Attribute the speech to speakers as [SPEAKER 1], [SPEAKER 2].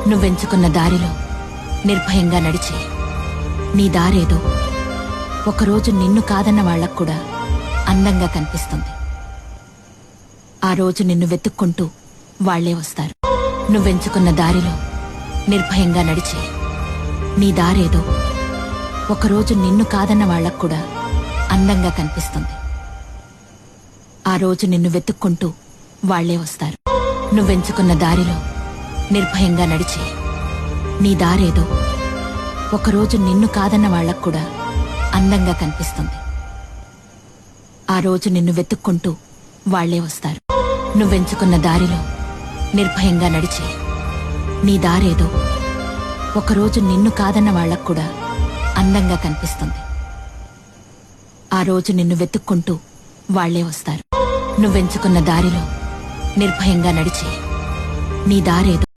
[SPEAKER 1] నువ్వెంచుకున్న దారిలో నిర్భయంగా నడిచే నీ దారేదో ఒకరోజు నిన్ను కాదన్న వాళ్లకు కూడా అందంగా కనిపిస్తుంది. ఆ రోజు నిన్ను వెతుక్కుంటూ వాళ్లే వస్తారు. నువ్వెంచుకున్న దారిలో నిర్భయంగా నడిచే నీ దారేదో ఒకరోజు నిన్ను కాదన్న వాళ్లకు కూడా అందంగా కనిపిస్తుంది. ఆ రోజు నిన్ను వెతుక్కుంటూ వాళ్లే వస్తారు. నువ్వెంచుకున్న దారిలో నిర్భయంగా నడిచే నీ దారేదో ఒకరోజు నిన్ను కాదన్న వాళ్లకు కూడా అందంగా కనిపిస్తుంది. ఆ రోజు నిన్ను వెతుక్కుంటూ వాళ్లే వస్తారు. నువ్వెంచుకున్న దారిలో నిర్భయంగా నడిచే నీ దారేదో ఒకరోజు నిన్ను కాదన్న వాళ్లకు కూడా అందంగా కనిపిస్తుంది. ఆ రోజు నిన్ను వెతుక్కుంటూ వాళ్లే వస్తారు. నువ్వెంచుకున్న దారిలో నిర్భయంగా నడిచే నీ దారేదో